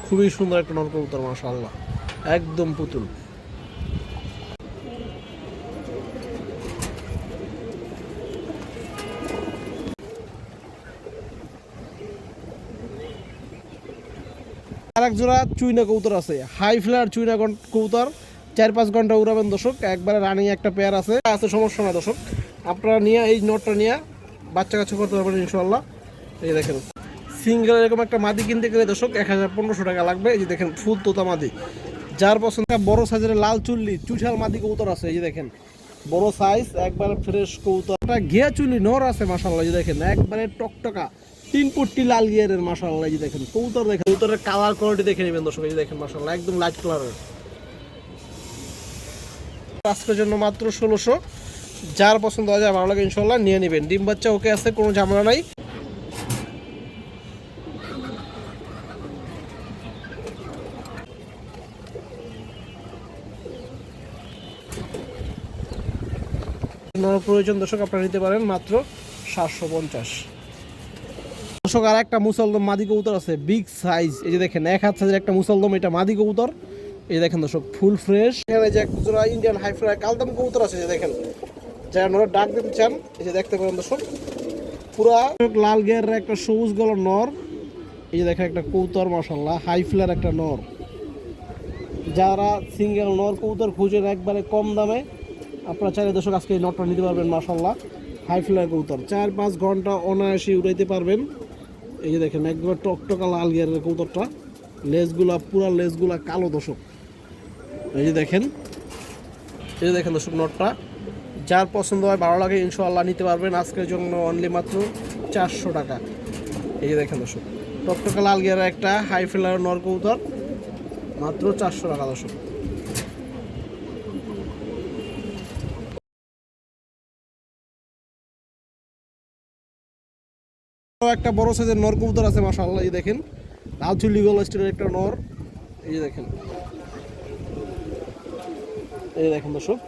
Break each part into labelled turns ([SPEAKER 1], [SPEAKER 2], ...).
[SPEAKER 1] খুবই সুন্দর একটা নর কবুতর, মাশাআল্লাহ, একদম পুতুল। আরেক জোড়া চুইনা কবুতর আছে, হাই ফ্লায়ার চুইনা কবুতর, 4-5 ঘন্টা উড়াবেন দর্শক, একবারে রানিং একটা পেয়ার আছে, সমস্যা না দর্শক। আপনারা নিয়ে এই নটটা নিয়ে বাচ্চা কাচ্চা করতে পারবেন ইনশাল্লাহ। এই দেখেন সিঙ্গেল এরকম একটা মাদি কিনতে গেলে দর্শক 1000-1500 টাকা লাগবে। এই যে দেখেন ফুল তোতা মাদি, যার পছন্দ বড় সাইজের লাল চুল্লি চুষাল মাদি কবুতর আছে। এই যে দেখেন বড় সাইজ, একবারে ফ্রেশ কবুতর, একটা ঘিয়া চুল্লি নর আছে মাশাআল্লাহ। এই যে দেখেন একবারে টকটকা 3 পট্টি লাল গিয়ারের মাশাআল্লাহ। এই যে দেখেন কবুতর, দেখেন কবুতরের কালার কোয়ালিটি দেখে নেবেন দর্শক। এই যে দেখেন মাশাআল্লাহ একদম লাইট কালারের। আজকের জন্য মাত্র 1600, যার পছন্দ হয়, ভালো লাগে ইনশাল্লাহ নিয়ে নেবেন। ডিম বাচ্চা ওকে আছে, কোনো ঝামেলা নাই। প্রয়োজন দর্শক আপনারা নিতে পারেন মাত্র 750। দর্শক আর একটা মুসলদম মাদি কবুতর আছে, বিগ সাইজ। এই যে দেখেন 1 হাত সাইজের একটা মুসলদম, এটা মাদি কবুতর। এই দেখেন দর্শক ফুল ফ্রেশ। এখানে যে জোড়া ইন্ডিয়ান হাই ফ্লাই কালদাম কবুতর আছে, যে দেখেন যারা নর ডাক দিতে চান এই যে দেখতে পারেন দর্শক, পুরা লাল গিয়ারের একটা সবুজ গলার নর। এই যে দেখেন একটা কবুতর মাশাআল্লাহ, হাই ফ্লায়ার একটা নর। যারা সিঙ্গেল নর কবুতর খুঁজেন একবারে কম দামে, আপনারা চাইলে দর্শক আজকে এই নটটা নিতে পারবেন মাশাআল্লাহ। হাই ফ্লায়ার কবুতর 4-5 ঘন্টা অনায়াসে উড়াইতে পারবেন। এই যে দেখেন একবার টকটকা লাল গিয়ারের কবুতরটা, লেজগুলা পুরা লেজগুলা কালো দর্শক। এই যে দেখেন, এই যে দেখেন দর্শক নটটা, যার পছন্দ হয় ভালো লাগে ইনশাআল্লাহ নিতে পারবেন। আজকের জন্য অনলি মাত্র 400 টাকা। এই যে দেখেন দর্শক টকটকা লাল গিয়ারের একটা হাই ফ্লায়ার নর কবুতর, মাত্র 400 টাকা দর্শক। একটা বড় সাইজের নর কবুতর আছে মাশাআল্লাহ। এই দেখেন লাল চুল্লি গলা স্টাইলের একটা নর। এই যে দেখেন, এই যে দেখেন দর্শক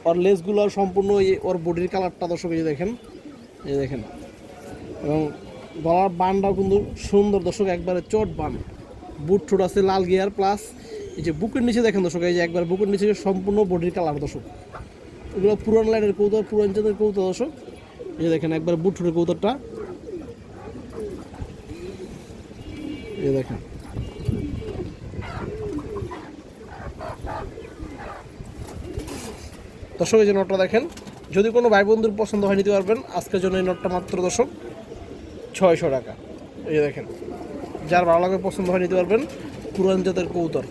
[SPEAKER 1] ওর লেজগুলো সম্পূর্ণ, ওর বডির কালারটা দর্শক এই যে দেখেন, এই যে দেখেন, এবং গলার বানটাও কিন্তু সুন্দর দর্শক, একবারে চট বান, বুট ঠোঁট আছে লাল গিয়ার প্লাস। এই যে বুকের নিচে দেখেন দর্শক, এই যে একবার বুকের নিচে সম্পূর্ণ বডির কালার দর্শক। এগুলো পুরান লাইনের কবুতর, পুরান জাতের কবুতর দর্শক। এই যে দেখেন একবার বুট ঠোঁটের কবুতরটা, এই দেখেন। দর্শক এই যে নটটা দেখেন, যদি কোনো ভাই বন্ধুর পছন্দ হয় নিতে পারবেন। আজকের জন্য এই নটটা মাত্র দর্শক 600 টাকা। এই যে দেখেন, যার ভালো লাগে পছন্দ হয় নিতে পারবেন, পুরান জাতের কবুতর।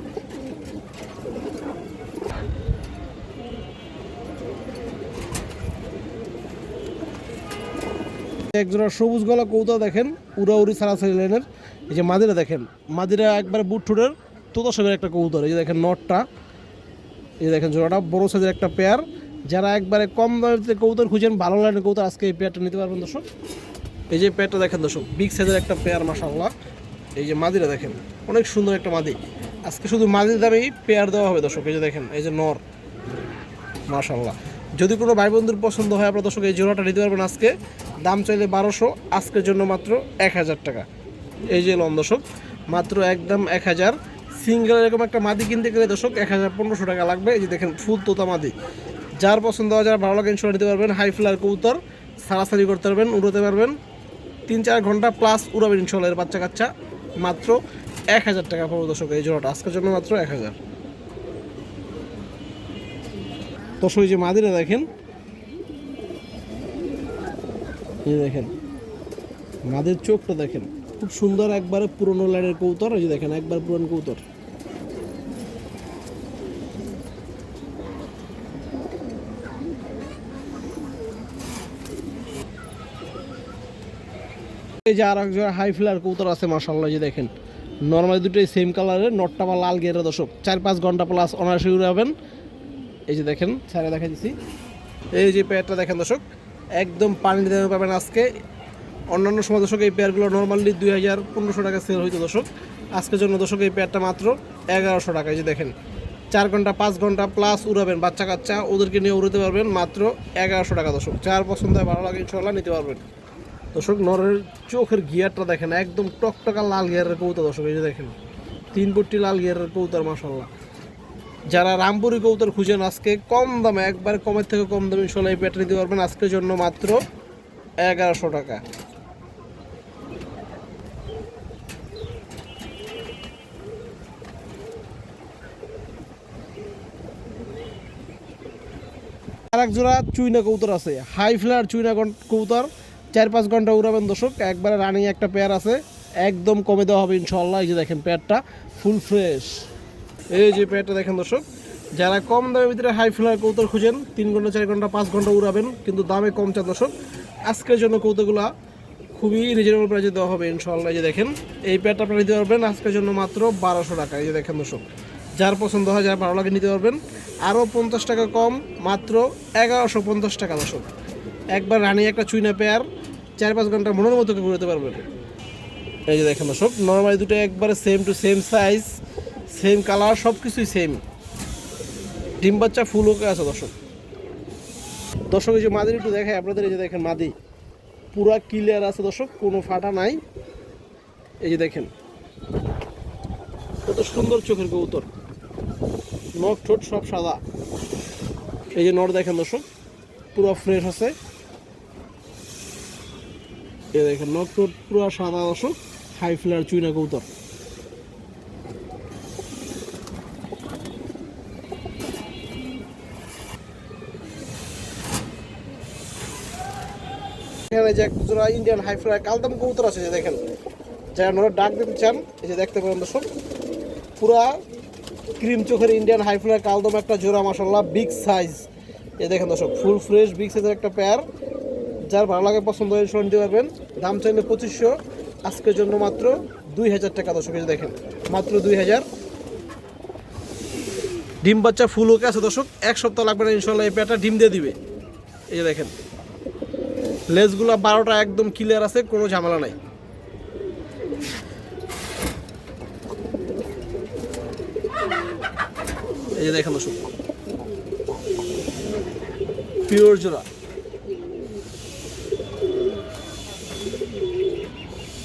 [SPEAKER 1] একজোড়া সবুজ গলা কবুতর দেখেন, উড়াউড়ি সারাসারি লাইনের। এই যে মাদিরা দেখেন, মাদিরা একবারে বুট ঠোঁটের তোতা সাগের একটা কবুতর। এই যে দেখেন নটটা, এই দেখেন জোড়াটা বড় সাইজের একটা পেয়ার। যারা একবারে কম দামে কবুতর খুঁজেন, ভালো লাইনের কবুতর, আজকে এই পেয়ারটা নিতে পারবেন দর্শক। এই যে পেয়ারটা দেখেন দর্শক, বিগ সাইজের একটা পেয়ার মাশাআল্লাহ। এই যে মাদিরা দেখেন, অনেক সুন্দর একটা মাদি। আজকে শুধু মাদির দামেই পেয়ার দেওয়া হবে দর্শক। এই যে দেখেন, এই যে নর মাশাআল্লাহ। যদি কোনো ভাই বন্ধুর পছন্দ হয় আপনার দর্শক এই জোড়াটা নিতে পারবেন আজকে। দাম চাইলে 1200, আজকের জন্য মাত্র 1000 টাকা। এই যে লন দর্শক, মাত্র একদম 1000। সিঙ্গেল এরকম একটা মাদি কিনতে গেলে দর্শক 1000-1500 টাকা লাগবে। এই যে দেখেন ফুল তোতা মাদি, যার পছন্দ হয়, যারা ভালো লাগে ইনশাল্লাহ নিতে পারবেন। হাই ফ্লায়ার কবুতর, সারাসারি করতে পারবেন, উড়াতে পারবেন, 3-4 ঘন্টা প্লাস উড়াবেন ইনশাল্লাহ। এর বাচ্চা কাচ্চা মাত্র 1000 টাকা পড়বে দর্শক এই জোড়াটা, আজকের জন্য মাত্র 1000। দর্শক এই যে মাদিরা দেখেন, এই দেখেন মাদির চোখটা দেখেন, খুব সুন্দর, একবারে পুরনো লাইনের কবুতর। এই যে দেখেন একবার পুরনো কবুতর। এই যে আর একজন হাই ফ্লায়ার কবুতর আছে মাশাআল্লাহ। যে দেখেন নর্মালি দুটোই সেম কালারের, নটটা বা লাল গিয়ারের দর্শক, 4-5 ঘন্টা প্লাস অনায়াসে উড়াবেন। এই যে দেখেন ছাড়া দেখা দিচ্ছি, এই যে পেয়ারটা দেখেন দর্শক, একদম পানির দামে পাবেন আজকে। অন্যান্য সময় দর্শক এই পেয়ারগুলো নর্মালি 2000-1500 টাকা সেল হইতো দর্শক। আজকের জন্য দর্শক এই পেয়ারটা মাত্র 1100 টাকা। এই যে দেখেন 4 ঘন্টা 5 ঘন্টা প্লাস উড়াবেন, বাচ্চা কাচ্চা ওদেরকে নিয়ে উড়াতে পারবেন, মাত্র 1100 টাকা দর্শক। যার পছন্দ হয় ভালো লাগে ইনশাআল্লাহ নিতে পারবেন দর্শক। নরের চোখের গিয়ারটা দেখেন, একদম টকটকা লাল গিয়ারের কবুতর দর্শক। এই যে দেখেন তিন পট্টি লাল গিয়ারের কবুতর মাশাআল্লাহ। যারা রামপুরি কবুতর খুঁজেন আজকে কম দামে, একবার কমের থেকে কম দামে ইনশাআল্লাহ এই পেয়ারটা দিতে পারবেন আজকের জন্য মাত্র 1100 টাকা। আর এক জোড়া চুইনা কবুতর আছে, হাই ফ্লায়ার চুইনা কবুতর, 4-5 ঘন্টা উড়াবেন দর্শক, একবারে রানিং একটা পেয়ার আছে, একদম কমে দেওয়া হবে ইনশাআল্লাহ। এই যে দেখেন পেয়ারটা ফুল ফ্রেশ। এই যে পেয়ারটা দেখেন দর্শক, যারা কম দামের ভিতরে হাই ফ্লায়ার কবুতর খুঁজেন 3 ঘন্টা 4 ঘন্টা 5 ঘন্টা উড়াবেন কিন্তু দামে কম চান দর্শক, আজকের জন্য কবুতরগুলো খুবই রিজনেবল প্রাইসে দেওয়া হবে ইনশাআল্লাহ। এই যে দেখেন এই পেয়ারটা আপনারা নিতে পারবেন আজকের জন্য মাত্র 1200 টাকা। এই যে দেখেন দর্শক, যার পছন্দ হয়, যার ভালো লাগে নিতে পারবেন, আরও 50 টাকা কম, মাত্র 1150 টাকা দর্শক। একবার রানি একটা চুইনা পেয়ার 4-5 ঘন্টা মনের মতো ঘুরতে পারবেন। এই যে দেখেন দর্শক, নর্মালি দুটো একবারে same to same size, same colour, সব কিছুই সেম, ডিম বাচ্চা ফুল ওকে আছে দর্শক। দর্শক এই যে মাদি একটু দেখায় আপনাদের, এই যে দেখেন মাদি পুরা ক্লিয়ার আছে দর্শক, কোনো ফাটা নাই। এই যে দেখেন কত সুন্দর চোখের কবুতর, নখ ঠোঁট সব সাদা। এই যে নর দেখেন দর্শক পুরো ফ্রেশ আছে, এই দেখেন নখ ঠোঁট পুরো সাদা দর্শক, হাই ফ্লায়ার চুইনা কবুতর। এখানে যে একটা জোড়া ইন্ডিয়ান হাই ফ্লায়ার কালদাম কবুতর আছে, যে দেখেন যারা নরের ডাক দিতে চান এই যে দেখতে পারেন দর্শক, পুরা ক্রিম চোখের ইন্ডিয়ান হাই ফ্লায়ার কালদম একটা জোড়া মাশাআল্লাহ, বিগ সাইজ। এই দেখেন দর্শক ফুল ফ্রেশ বিগ সাইজের একটা পেয়ার, যার ভালো লাগে পছন্দ হয়ে শুনে নিতে পারবেন। দাম চাইলে 2500, আজকের জন্য মাত্র 2000 টাকা দর্শক। এই যে দেখেন মাত্র 2000। ডিম বাচ্চা ফুল ওকে আছে দর্শক, 1 সপ্তাহ লাগবে না ইনশাআল্লাহ এই পেয়ারটা ডিম দিয়ে দিবে। এই যে দেখেন লেজগুলো 12টা একদম ক্লিয়ার আছে, কোনো ঝামেলা নাই। এই যে দেখেন দর্শক পিওর জোড়া,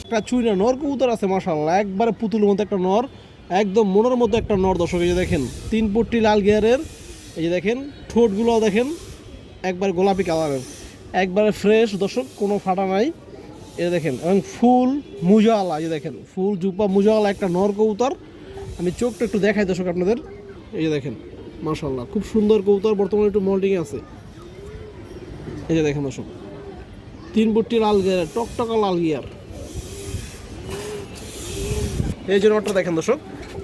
[SPEAKER 1] একটা চুইনা নর কবুতর আছে মাশাআল্লাহ, একবারে পুতুলের মতো একটা নর, একদম মনের মতো একটা নর দর্শক। এই যে দেখেন 3 পট্টি লাল গিয়ারের, এই যে দেখেন ঠোঁটগুলো দেখেন একবার গোলাপি কালারের, একবারে ফ্রেশ দর্শক, কোনো ফাটা নাই। এই দেখেন এবং ফুল মুজাওয়ালা, এই যে দেখেন ফুল জুপা মুজাওয়ালা একটা নর কবুতর। আমি চোখটা একটু দেখাই দর্শক আপনাদের, এই যে দেখেন মাশাআল্লাহ খুব সুন্দর কবুতর, বর্তমানে একটু মোল্ডিং আছে। এই যে দেখেন দর্শক 3 পট্টি লাল গিয়ার, টকটকা লাল গিয়ার। এই যে নটটা দেখেন দর্শক,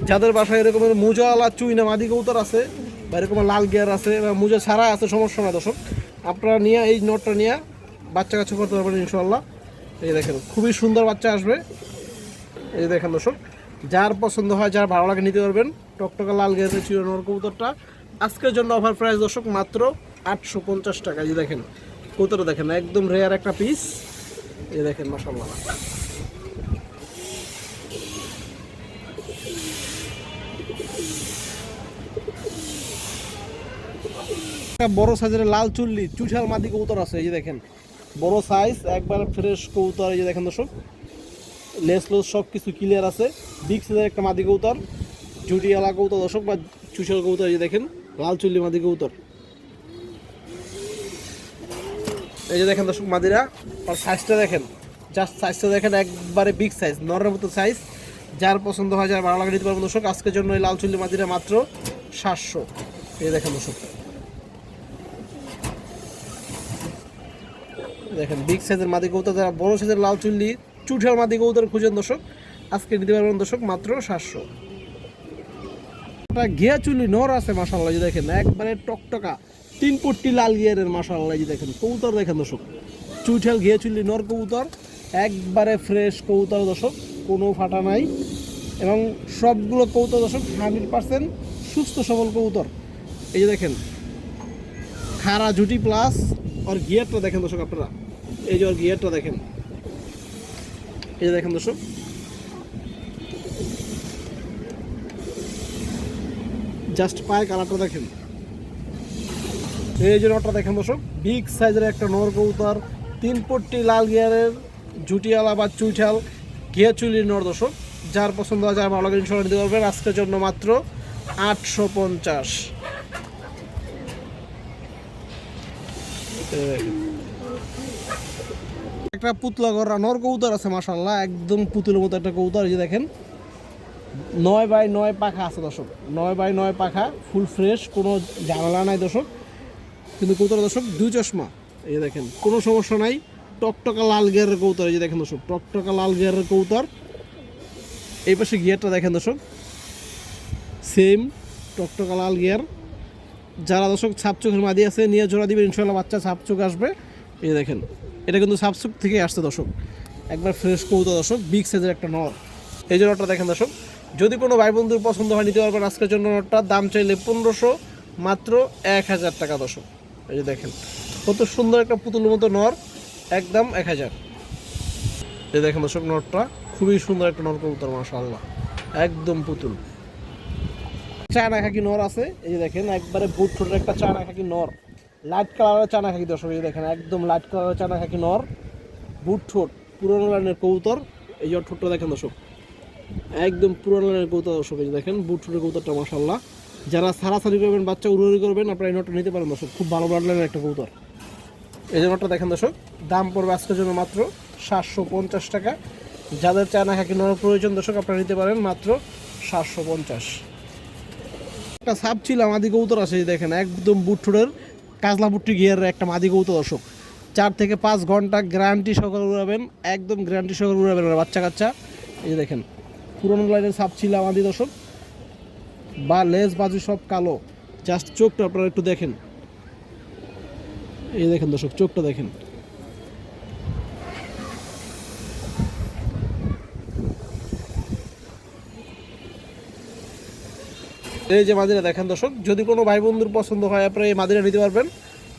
[SPEAKER 1] যাদের বাসায় এরকমের মুজাওয়ালা চুইনা মাদি কবুতর আছে বা এরকম লাল গিয়ার আছে বা মুজা ছাড়া আছে, সমস্যা না দর্শক, আপনারা নিয়ে এই নটটা নিয়ে বাচ্চা কাচ্চা করতে পারবেন ইনশাআল্লাহ। এই দেখেন খুবই সুন্দর বাচ্চা আসবে। এই যে দেখেন দর্শক, যার পছন্দ হয়, যার ভালো লাগে নিতে পারবেন। টকটকা লাল গিয়ারের চুইনা নর কবুতরটা আজকের জন্য অফার প্রাইস দর্শক মাত্র 850 টাকা। এই যে দেখেন কবুতরটা দেখেন একদম রেয়ার একটা পিস। এই দেখেন মাশাআল্লাহ বড় সাইজের লাল চুল্লি চুঠাল মাদি কবুতর আছে। এই যে দেখেন বড় সাইজ, একবার ফ্রেশ কবুতর। এই যে দেখেন দর্শক লেস লোস সব কিছু ক্লিয়ার আছে, বিগ সাইজের একটা মাদি কবুতর, জুটিওয়ালা কবুতর দর্শক বা চুষাল কবুতর। এই যে দেখেন লাল চুল্লি মাদি কবুতর। এই যে দেখেন দর্শক মাদিরা, আর সাইজটা দেখেন, জাস্ট সাইজটা দেখেন একবারে বিগ সাইজ, নরের মতো সাইজ। যার পছন্দ হয়, যার ভালো লাগে নিতে পারবেন দর্শক। আজকের জন্য এই লাল চুল্লি মাদিরা মাত্র 700। এই দেখেন দর্শক দেখেন বিগ সাইজের মাদি কবুতর, যারা বড় সাইজের লাল চুল্লি চুঠাল মাদি কবুতর খুঁজেন দর্শক, আজকে নিতে পারবেন দর্শক মাত্র 700। ঘিয়া চুল্লি নর আছে মাশাআল্লাহ, যে দেখেন একবারে টকটকা 3 পট্টি লাল গিয়ারের মাশাআল্লাহ। যে দেখেন কবুতর দেখেন দর্শক, চুঠাল ঘিয়া চুল্লি নর কবুতর, একবারে ফ্রেশ কবুতর দর্শক, কোনো ফাটা নাই এবং সবগুলো কবুতর দর্শক 100% সুস্থ সবল কবুতর। এই যে দেখেন খাড়া জুটি প্লাস ওর গিয়ারটা দেখেন দর্শক আপনারা, এই যে ওর গিয়ারটা দেখেন। এই যে দেখেন দর্শক জাস্ট পায়ে কালারটা দেখেন। এই যে নটটা দেখেন দর্শক, বিগ সাইজের একটা নর কবুতর, 3 পট্টি লাল গিয়ারের জুটিওয়ালা বা চুইঠাল ঘিয়া চুলির নর দর্শক। যার পছন্দ হয়, যার ভালো লাগে ইনশাল্লাহ নিতে পারবেন আজকের জন্য মাত্র 850। একটা পুতলা গড়া নর কবুতর আছে মাশাআল্লাহ, একদম পুতুলের মতো একটা কবুতর। এই যে দেখেন 9x9 পাখা আছে দর্শক, 9x9 পাখা, ফুল ফ্রেশ, কোনো ঝামেলা নাই দর্শক। কিন্তু কবুতর দর্শক 2 চশমা। এই যে দেখেন কোনো সমস্যা নাই, টকটকা লাল গিয়ারের কবুতর। এই যে দেখেন দর্শক টকটকা লাল গিয়ারের কবুতর। এই পাশে গিয়ারটা দেখেন দর্শক, সেম টকটকা লাল গিয়ার। যারা দর্শক ছাপচোখের মাদি আছে নিয়ে জোড়া দিবেন ইনশাল্লাহ বাচ্চা ছাপচোখ আসবে। এই দেখেন এটা কিন্তু ছাপচোখ থেকে আসছে দর্শক, একবার ফ্রেশ কবুতর দর্শক, বিগ সাইজের একটা নর। এই জন্যটা দেখেন দর্শক, যদি কোনো ভাই বন্ধুর পছন্দ হয় নিতে পারবেন আজকের জন্য। নরটার দাম চাইলে 1500, মাত্র 1000 টাকা দর্শক। এই যে দেখেন কত সুন্দর একটা পুতুলের মতো নর, একদম 1000। এই দেখেন দর্শক নরটা খুবই সুন্দর একটা নর কবুতর মাশাআল্লাহ, একদম পুতুল। চায়না খাকি নর আছে, এই যে দেখেন একবারে বুট ঠোঁটের একটা চায়না খাকি নর, লাইট কালারের চায়না খাকি দর্শক। এই দেখেন একদম লাইট কালারের চায়না খাকি নর, বুট ঠোঁট, পুরোনো লাইনের কবুতর। এই যে ঠোঁটটা দেখেন দর্শক, একদম পুরোনো লাইনের কবুতর দর্শক। এই যে দেখেন বুট ঠোঁটের কবুতরটা মাশাআল্লাহ। যারা সারাসারি করবেন, বাচ্চা উড়ি করবেন, আপনারা এই নটটা নিতে পারেন দর্শক, খুব ভালো ব্লাড লাইনের একটা কবুতর। এই যে নটটা দেখেন দর্শক, দাম পড়বে আজকের জন্য মাত্র 750 টাকা। যাদের চায়না খাকি নর প্রয়োজন দর্শক আপনারা নিতে পারেন মাত্র 750। একটা সাপ ছিল মাদি কবুতর আছে, দেখেন একদম বুটঠোরের কাজলা বুট্টি গিয়ারের একটা মাদি কবুতর দর্শক। 4 থেকে 5 ঘন্টা গ্যারান্টি সহকারে উড়াবেন, একদম গ্যারান্টি সহকারে উড়াবেন বাচ্চা কাচ্চা। এই যে দেখেন পুরোনো লাইনের সাপ ছিল মাদি দর্শক, বা লেজ বাজু সব কালো, জাস্ট চোখটা আপনারা একটু দেখেন। এই দেখেন দর্শক চোখটা দেখেন। এই যে মাদিরা দেখেন দর্শক, যদি কোনো ভাই বন্ধুর পছন্দ হয় আপনারা এই মাদিরা নিতে পারবেন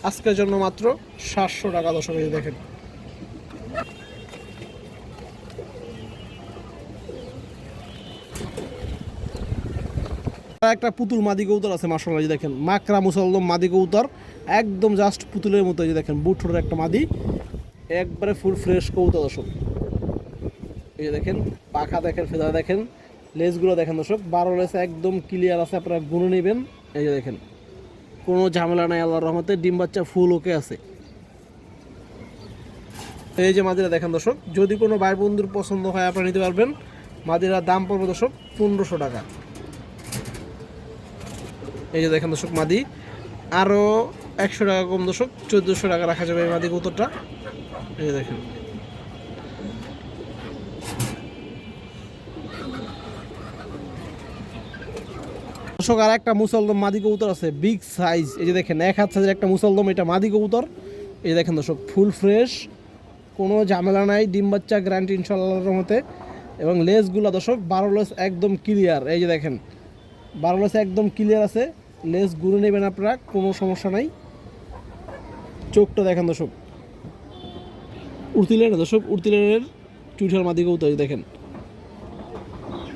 [SPEAKER 1] আজকের জন্য মাত্র 700 টাকা দর্শক। এই দেখেন একটা পুতুল মাদি কবুতর আছে মাশাআল্লাহ। এই দেখেন মাকড়া মুসলদম মাদি কবুতর, একদম জাস্ট পুতুলের মতো। এই যে দেখেন বুট ঠোঁটের একটা মাদি, একবারে ফুল ফ্রেশ কবুতর দর্শক। এই যে দেখেন পাখা দেখেন, ফেদা দেখেন, লেজগুলো দেখেন দর্শক, 12 লেজ একদম ক্লিয়ার আছে, আপনারা গুনে নেবেন। এই যে দেখেন কোনো ঝামেলা নাই আল্লাহর রহমতে, ডিম বাচ্চা ফুল ওকে আছে। এই যে মাদিরা দেখেন দর্শক, যদি কোনো ভাই বন্ধুর পছন্দ হয় আপনারা নিতে পারবেন। মাদিরার দাম পড়বে দর্শক 1500 টাকা। এই যে দেখেন দর্শক মাদি, আরও 100 টাকা কম দর্শক, 1400 টাকা রাখা যাবে এই মাদি কবুতরটা। এই যে দেখেন দর্শক, আর একটা মুসলদম মাদি কবুতর আছে বিগ সাইজ। এই যে দেখেন 1 হাত সাইজের একটা মুসলদম, এটা মাদি কবুতর। এই দেখেন দর্শক ফুল ফ্রেশ, কোনো ঝামেলা নাই, ডিম বাচ্চা গ্যারান্টি ইনশাআল্লাহর রহমতে। এবং লেজগুলো দর্শক 12 লেজ একদম ক্লিয়ার। এই যে দেখেন 12 লেজ একদম ক্লিয়ার আছে, লেজ গুঁড়ে নেবেন আপনারা, কোনো সমস্যা নাই। চোখটা দেখেন দর্শক, উড়তিলের দর্শক, উড়তিলের চুইঠাল মাদি কবুতর। দেখেন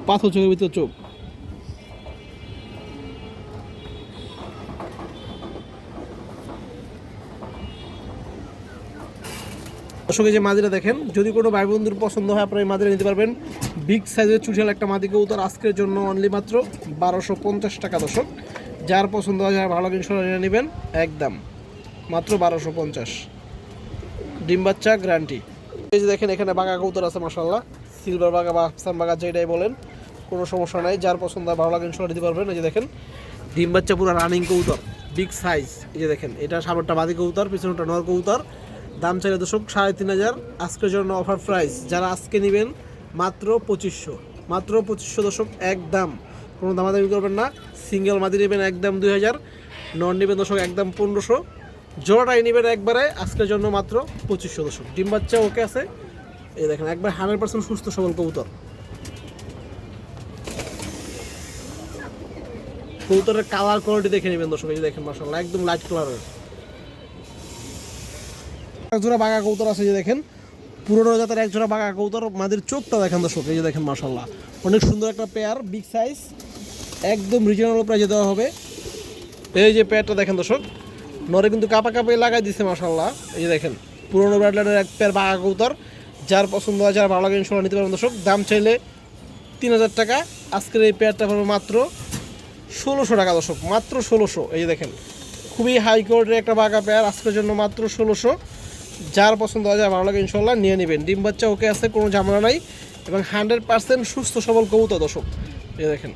[SPEAKER 1] পাথর চোখের ভিতর চোখ। দর্শক এই যে মাদিরা দেখেন, যদি কোনো ভাই বন্ধুর পছন্দ হয় আপনারা এই মাদিরা নিতে পারবেন। বিগ সাইজের চুইঠাল একটা মাদি কবুতর আজকের জন্য অনলি মাত্র 1250 টাকা দর্শক। যার পছন্দ হয়, যার ভালো লাগে ইনশাআল্লাহ নিয়ে নেবেন, একদম মাত্র 1250, ডিম বাচ্চা গ্যারান্টি। এই যে দেখেন এখানে বাঘা কবুতর আছে মাশাআল্লাহ, সিলভার বাঘা বা আফসান বাঘা যেটাই বলেন, কোনো সমস্যা নাই। যার পছন্দ হয় ভালো লাগে ইনশাআল্লাহ নিতে পারবেন। এই যে দেখেন ডিম বাচ্চা পুরো রানিং কবুতর, বিগ সাইজ। এই যে দেখেন এটা সামনেরটা মাদি কবুতর, পিছনেরটা নর কবুতর। দাম চাইলে দর্শক 3500, আজকের জন্য অফার প্রাইস। যারা আজকে নেবেন মাত্র 2500, মাত্র 2500 দর্শক, একদম কোনো দামাদামি করবেন না। সিঙ্গেল মাদি নেবেন একদম 2000, নন নেবেন দর্শক একদম 1500, জোড়াটাই নেবেন একবারে আজকের জন্য মাত্র 2500 দর্শক। ডিম বাচ্চা ওকে আছে। এই দেখেন একবার 100% সুস্থ সবল কবুতর। কবুতরের কালার কোয়ালিটি দেখে নেবেন দর্শক। এই যে দেখেন মাশাআল্লাহ একদম লাইট কালারের এক জোড়া বাঘা কবুতর আছে। যে দেখেন পুরোনো জাতের এক জোড়া বাঘা কবুতর, মাদের চোখটা দেখেন দর্শক। এই যে দেখেন মাশাআল্লাহ অনেক সুন্দর একটা পেয়ার, বিগ সাইজ, একদম রিজনেবল প্রাইসে দেওয়া হবে। এই যে পেয়ারটা দেখেন দর্শক, নরে কিন্তু কাপা কাপে লাগাই দিচ্ছে মাশাআল্লাহ। এই যে দেখেন পুরোনো ব্রাডলাইনের এক পেয়ার বাঘা কবুতর, যার পছন্দ হয়, যার ভালো লাগে ইনশাআল্লাহ নিতে পারবেন দর্শক। দাম চাইলে 3000 টাকা। আজকের এই পেয়ারটা পড়বে মাত্র 1600 টাকা দর্শক, মাত্র 1600। এই যে দেখেন খুবই হাই কোয়ালিটির একটা বাঘা পেয়ার, আজকের জন্য মাত্র 1600। যার পছন্দ হয়, ভালো লাগে ইনশাল্লাহ নিয়ে নেবেন। ডিম বাচ্চা ওকে আছে, কোনো ঝামেলা নাই এবং 100% সুস্থ সবল কবুতর দর্শক। এই দেখেন